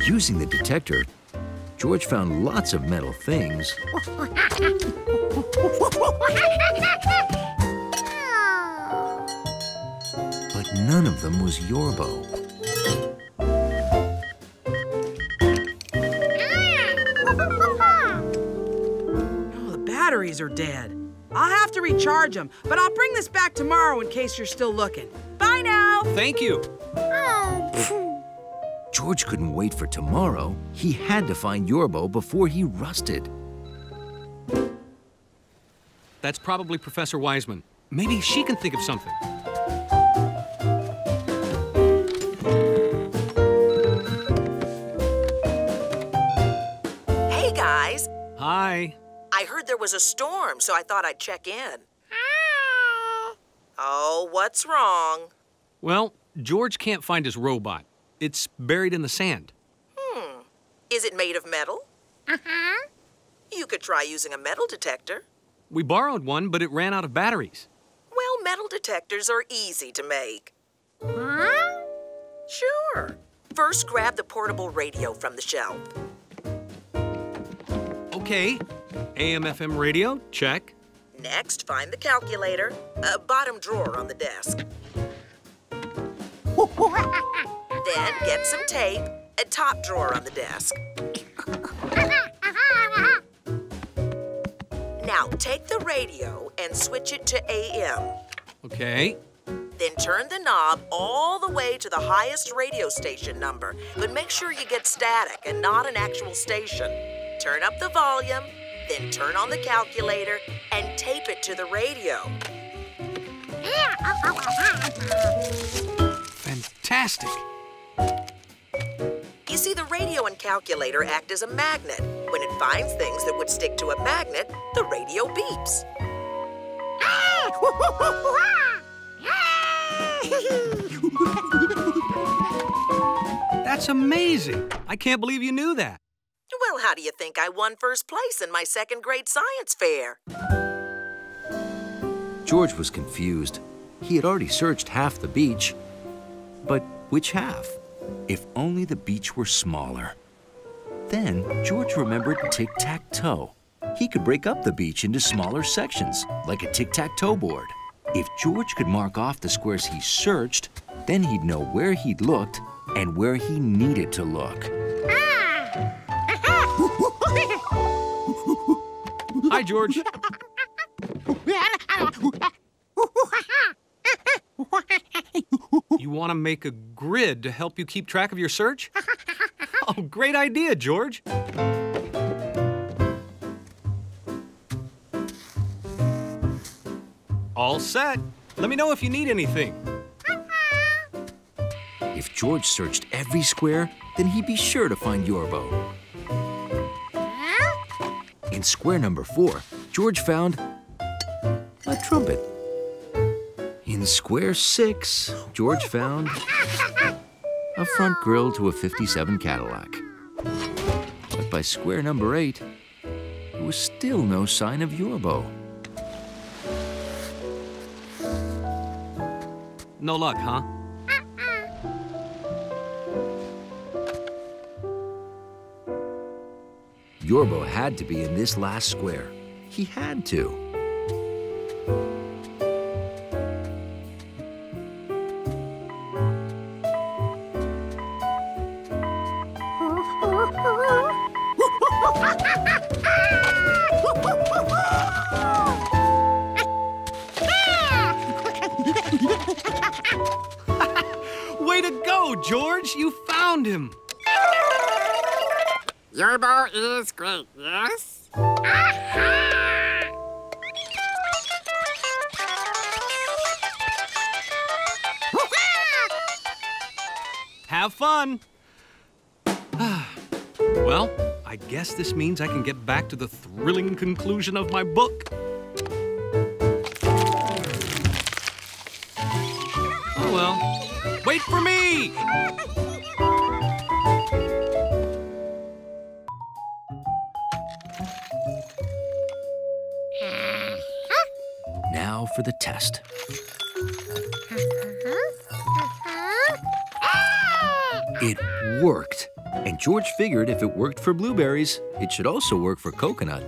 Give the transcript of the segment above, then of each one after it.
Using the detector, George found lots of metal things. But none of them was Yorbo. Oh, the batteries are dead. I'll have to recharge them, but I'll bring this back tomorrow in case you're still looking. Bye now. Thank you. George couldn't wait for tomorrow. He had to find Yorbo before he rusted. That's probably Professor Wiseman. Maybe she can think of something. Hey, guys. Hi. I heard there was a storm, so I thought I'd check in. Oh, what's wrong? Well, George can't find his robot. It's buried in the sand. Is it made of metal? You could try using a metal detector. We borrowed one, but it ran out of batteries. Well, metal detectors are easy to make. Sure. First, grab the portable radio from the shelf. Okay. AM/FM radio, check. Next, find the calculator, bottom drawer on the desk. Then get some tape, top drawer on the desk. Now, take the radio and switch it to AM. Okay. Then turn the knob all the way to the highest radio station number, but make sure you get static and not an actual station. Turn up the volume, then turn on the calculator and tape it to the radio. Fantastic. You see, the radio and calculator act as a magnet. When it finds things that would stick to a magnet, the radio beeps. That's amazing. I can't believe you knew that. Well, how do you think I won first place in my second grade science fair? George was confused. He had already searched half the beach. But which half? If only the beach were smaller. Then George remembered tic-tac-toe. He could break up the beach into smaller sections, like a tic-tac-toe board. If George could mark off the squares he searched, then he'd know where he'd looked and where he needed to look. Hi, George. You want to make a grid to help you keep track of your search? Oh, great idea, George. All set. Let me know if you need anything. If George searched every square, then he'd be sure to find Yorbo. In square number 4, George found a trumpet. In square 6, George found a front grille to a '57 Cadillac. But by square number 8, there was still no sign of Yorbo. No luck, huh? Yorbo had to be in this last square. He had to. Way to go, George! You found him! Yorbo is great, yes? Have fun! Well, I guess this means I can get back to the thrilling conclusion of my book. Oh well. Wait for me! Now for the test. It worked. And George figured if it worked for blueberries, it should also work for coconut.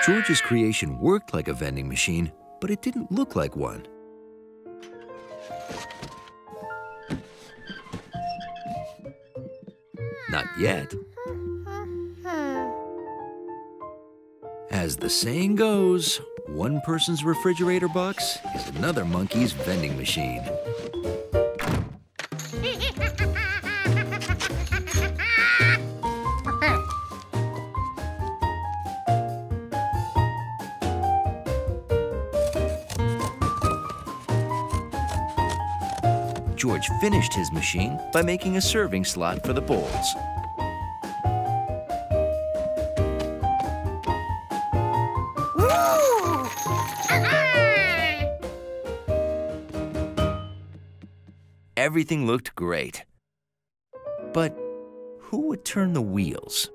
George's creation worked like a vending machine, but it didn't look like one. Not yet. As the saying goes, one person's refrigerator box is another monkey's vending machine. George finished his machine by making a serving slot for the bowls. Everything looked great. But who would turn the wheels?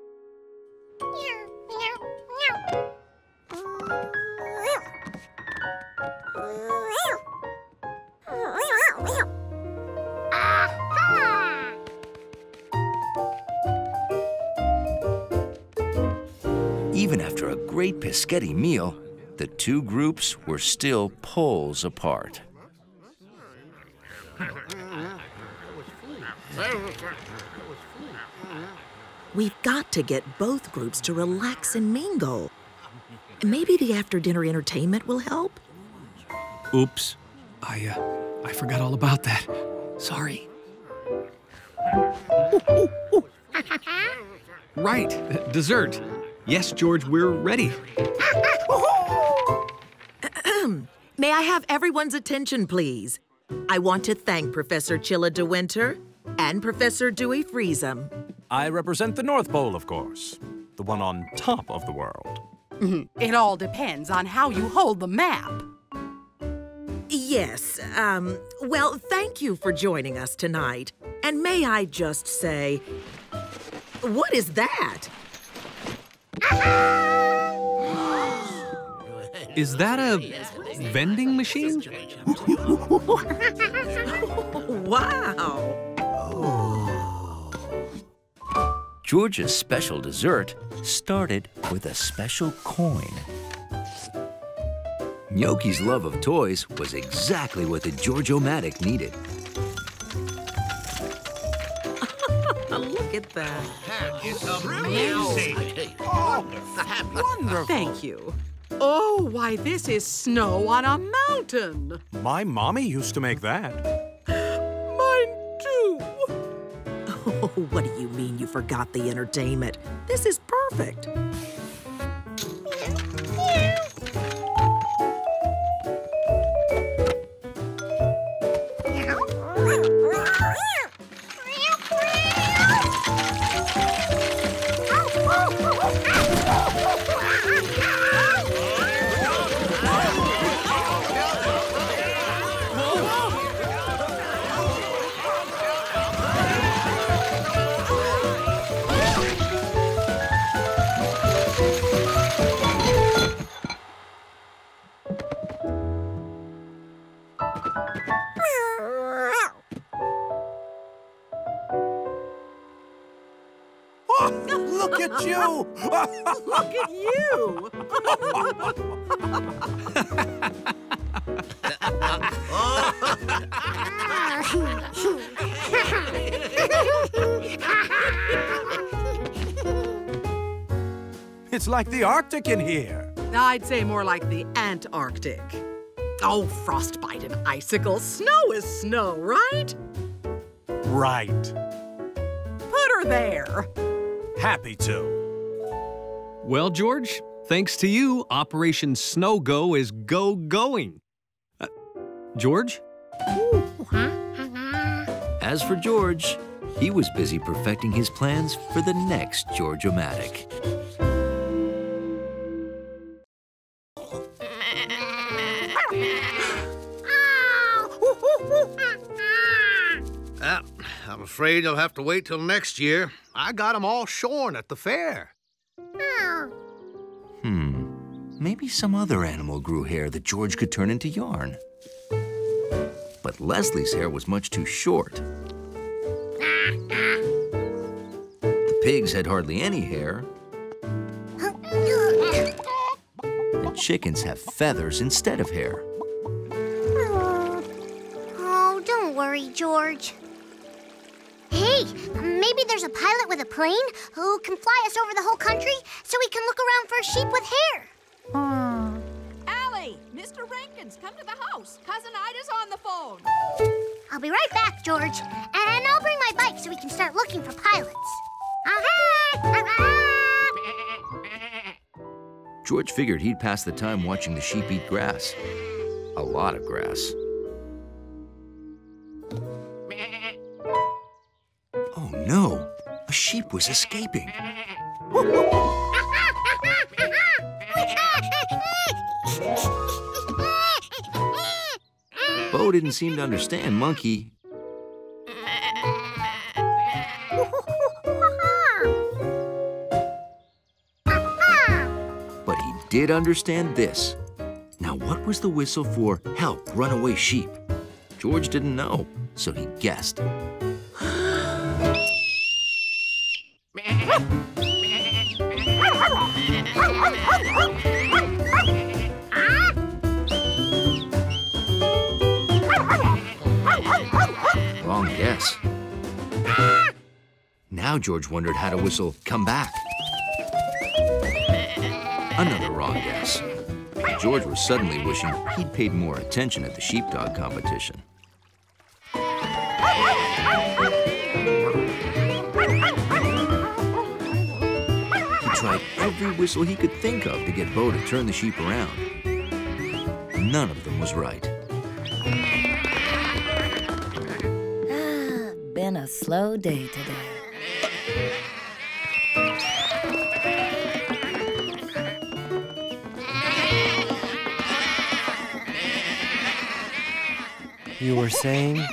Even after a great Pescetti meal, the two groups were still poles apart. We've got to get both groups to relax and mingle. Maybe the after-dinner entertainment will help? Oops. I forgot all about that. Sorry. Right, dessert. Yes, George, we're ready. May I have everyone's attention, please? I want to thank Professor Chilla de Winter and Professor Dewey Friesen. I represent the North Pole, of course. The one on top of the world. It all depends on how you hold the map. Yes, well, thank you for joining us tonight. And may I just say, what is that? Is that a vending machine? Wow! George's special dessert started with a special coin. Gnocchi's love of toys was exactly what the George-O-Matic needed. Look at that. It's amazing. Wonderful. Thank you. Oh, why, this is snow on a mountain. My mommy used to make that. Mine too. Oh, what do you mean you forgot the entertainment? This is perfect. Look at you! Look at you. It's like the Arctic in here. I'd say more like the Antarctic. Oh, frostbite and icicles. Snow is snow, right? Right. Put her there. Happy to. Well, George, thanks to you, Operation Snow Go is going. George? As for George, he was busy perfecting his plans for the next George-O-Matic. I'm afraid you'll have to wait till next year. I got 'em all shorn at the fair. maybe some other animal grew hair that George could turn into yarn. But Leslie's hair was much too short. The pigs had hardly any hair. The chickens have feathers instead of hair. Oh, don't worry, George. Hey, maybe there's a pilot with a plane who can fly us over the whole country so we can look around for a sheep with hair. Allie, Mr. Rankins, come to the house. Cousin Ida's on the phone. I'll be right back, George. And I'll bring my bike so we can start looking for pilots. George figured he'd pass the time watching the sheep eat grass. A lot of grass. Oh no, a sheep was escaping. Bo didn't seem to understand Monkey. But he did understand this. Now, what was the whistle for help runaway sheep? George didn't know, so he guessed. Wrong guess. Now George wondered how to whistle, "Come back." Another wrong guess. George was suddenly wishing he'd paid more attention at the sheepdog competition. He tried every whistle he could think of to get Bo to turn the sheep around. None of them was right. Been a slow day today. You were saying?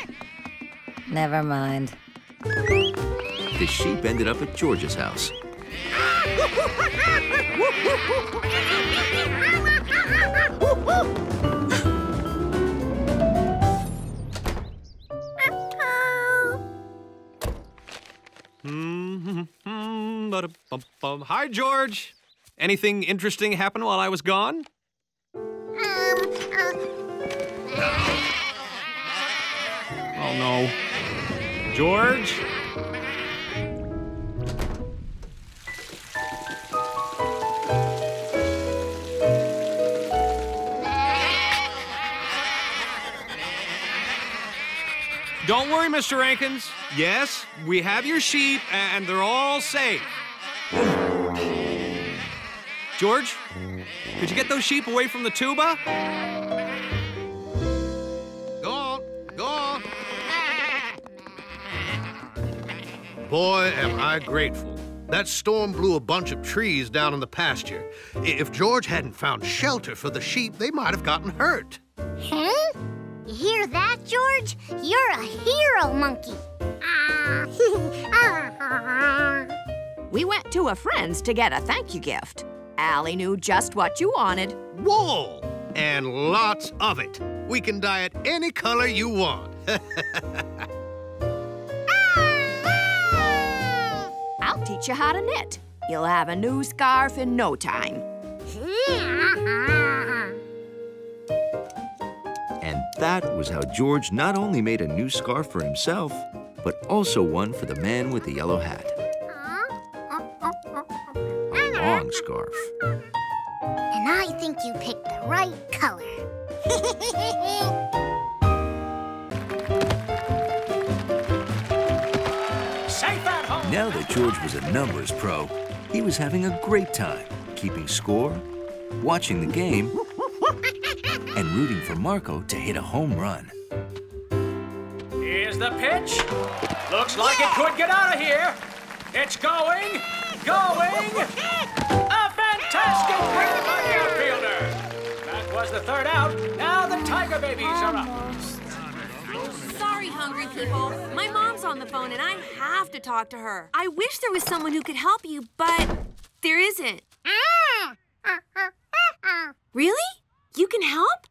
Never mind. The sheep ended up at George's house. Hi, George. Anything interesting happen while I was gone? Oh, no. George? Don't worry, Mr. Rankins. Yes, we have your sheep, and they're all safe. George, could you get those sheep away from the tuba? Go on, go on. Boy, am I grateful. That storm blew a bunch of trees down in the pasture. If George hadn't found shelter for the sheep, they might have gotten hurt. Huh? You hear that, George? You're a hero, Monkey. We went to a friend's to get a thank you gift. Allie knew just what you wanted. Wool! And lots of it. We can dye it any color you want. I'll teach you how to knit. You'll have a new scarf in no time. And that was how George not only made a new scarf for himself, but also one for the man with the yellow hat. A long scarf. And I think you picked the right color. Safe at home. Now that George was a numbers pro, he was having a great time, keeping score, watching the game, and rooting for Marco to hit a home run. Here's the pitch. Looks like it could get out of here. It's going. A fantastic grab by the outfielder. That was the third out. Now the Tiger babies are up. Sorry, hungry people. My mom's on the phone and I have to talk to her. I wish there was someone who could help you, but there isn't. Really? You can help?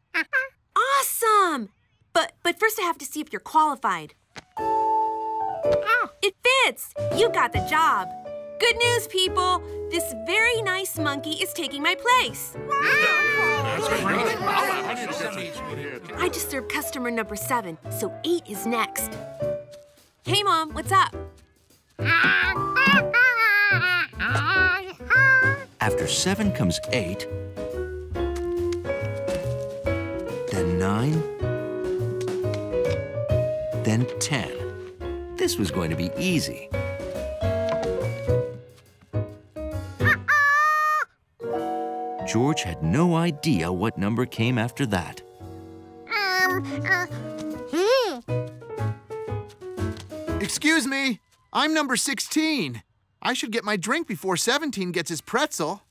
Awesome! But first I have to see if you're qualified. It fits! You got the job. Good news, people. This very nice monkey is taking my place. I just served customer number 7, so 8 is next. Hey, Mom, what's up? After 7 comes 8, then 9, then 10. This was going to be easy. George had no idea what number came after that. Excuse me, I'm number 16. I should get my drink before 17 gets his pretzel.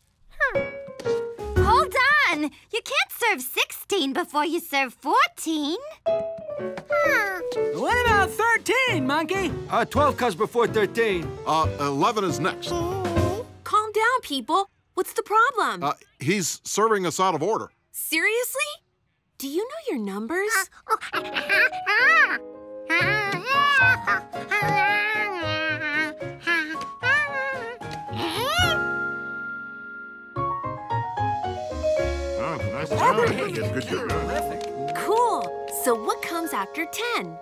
Hold on! You can't serve 16 before you serve 14. What about 13, monkey? 12 comes before 13. 11 is next. Calm down, people. What's the problem? He's serving us out of order. Seriously? Do you know your numbers? Nice job. Good. Cool. So what comes after 10?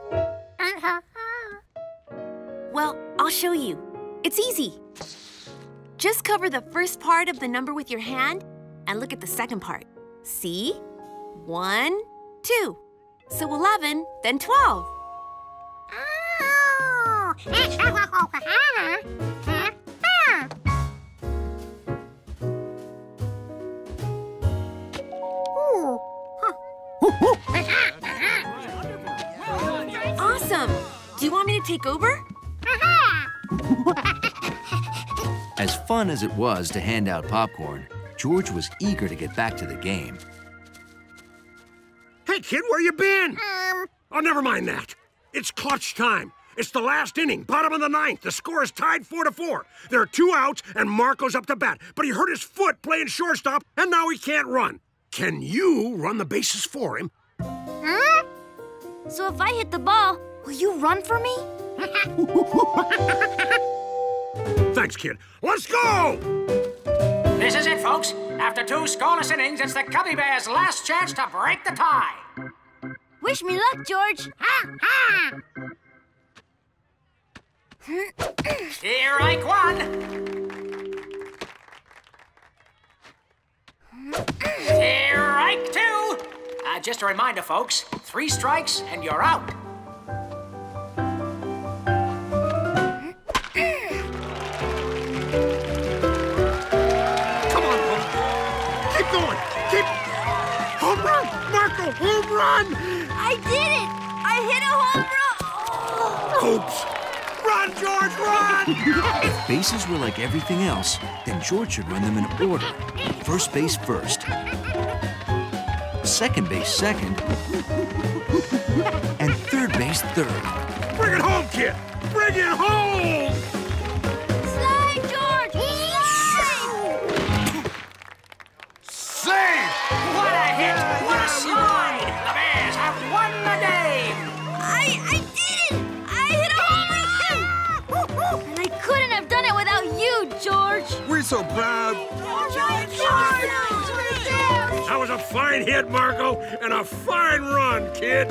Well, I'll show you. It's easy. Just cover the first part of the number with your hand and look at the second part. See? 1, 2. So 11, then 12. Awesome! Do you want me to take over? As fun as it was to hand out popcorn, George was eager to get back to the game. Hey, kid, where you been? Oh, never mind that. It's clutch time. It's the last inning, bottom of the 9th. The score is tied 4-4. There are 2 outs, and Marco's up to bat. But he hurt his foot playing shortstop, and now he can't run. Can you run the bases for him? So if I hit the ball, will you run for me? Thanks, kid. Let's go! This is it, folks. After 2 scoreless innings, it's the Cubby Bears' last chance to break the tie. Wish me luck, George. Strike 1. Strike 2. Just a reminder, folks. 3 strikes and you're out. Come on, Hope. Keep going. Keep... Home run! Marco, home run! I did it! I hit a home run! Oops. Run, George, run! If bases were like everything else, then George should run them in order. First base first, second base second, and third base third. Bring it home, kid! Bring it home! Slide, George! Slide! Save! What a hit! What a slide! The Bears have won the game! I did it! I hit a home run! And I couldn't have done it without you, George! We're so proud. That was a fine hit, Marco, and a fine run, kid.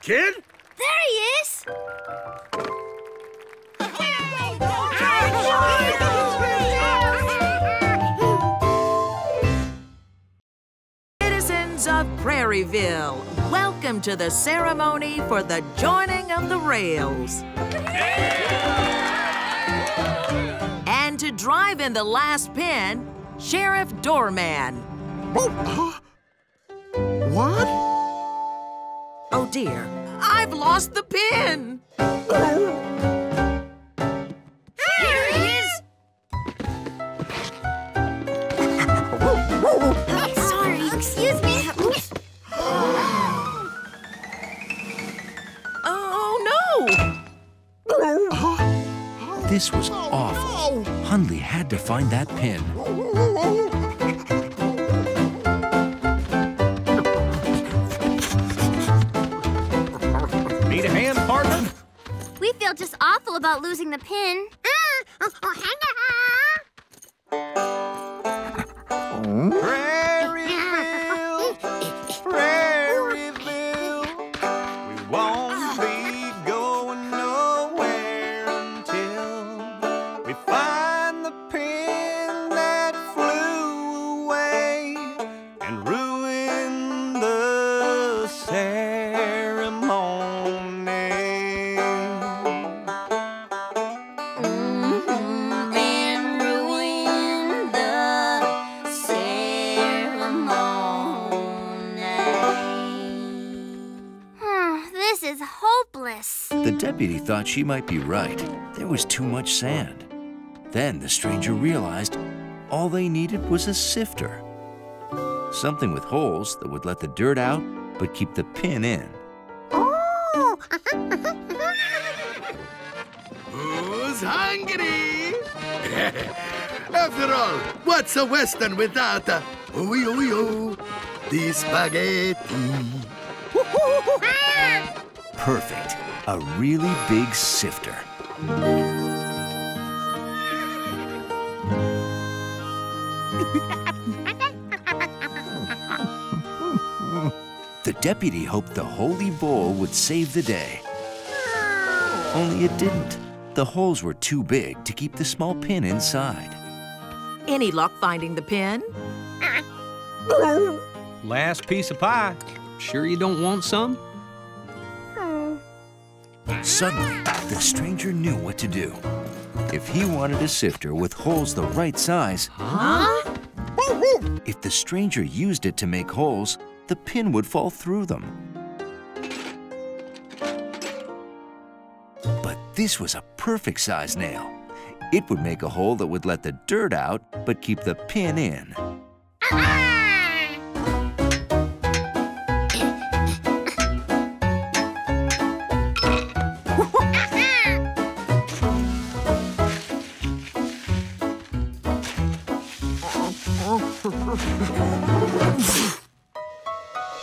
Kid? There he is! Citizens of Prairieville, welcome to the ceremony for the joining of the rails. And to drive in the last pin, Sheriff Doorman. What? Oh dear, I've lost the pin! Here he is! Sorry, excuse me. Oh no! This was awful. Hundley had to find that pin. about losing the pin. Prairieville, Prairieville, we won't be going nowhere until we find the pin that flew away and ruined the ceremony. And ruin the ceremony. This is hopeless. The deputy thought she might be right. There was too much sand. Then the stranger realized all they needed was a sifter. Something with holes that would let the dirt out but keep the pin in. Oh! Who's hungry? After all, what's a Western without a the spaghetti? Perfect. A really big sifter. The deputy hoped the holy bowl would save the day. Only it didn't. The holes were too big to keep the small pin inside. Any luck finding the pin? Last piece of pie. Sure you don't want some? Suddenly, the stranger knew what to do. If he wanted a sifter with holes the right size, if the stranger used it to make holes, the pin would fall through them. But this was a perfect size nail. It would make a hole that would let the dirt out, but keep the pin in.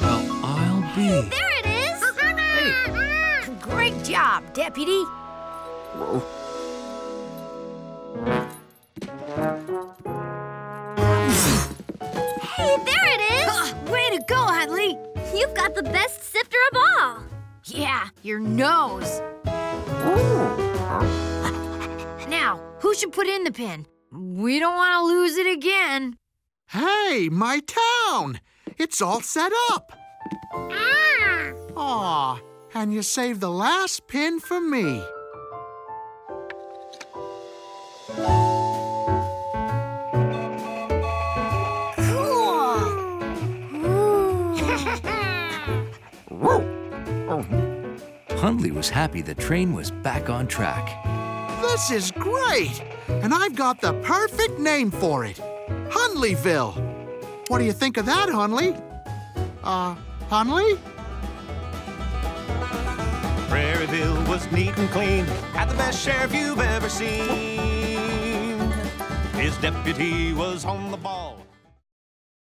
Well, I'll be. There it is! Great job, deputy. Hey, there it is! Way to go, Huntley. You've got the best sifter of all. Yeah, your nose. Now, who should put in the pin? We don't want to lose it again. Hey, my town! It's all set up. Aw, and you saved the last pin for me. Huntley was happy the train was back on track. This is great! And I've got the perfect name for it. Huntleyville. What do you think of that, Huntley? Huntley? Prairieville was neat and clean, had the best sheriff you've ever seen. His deputy was on the ball.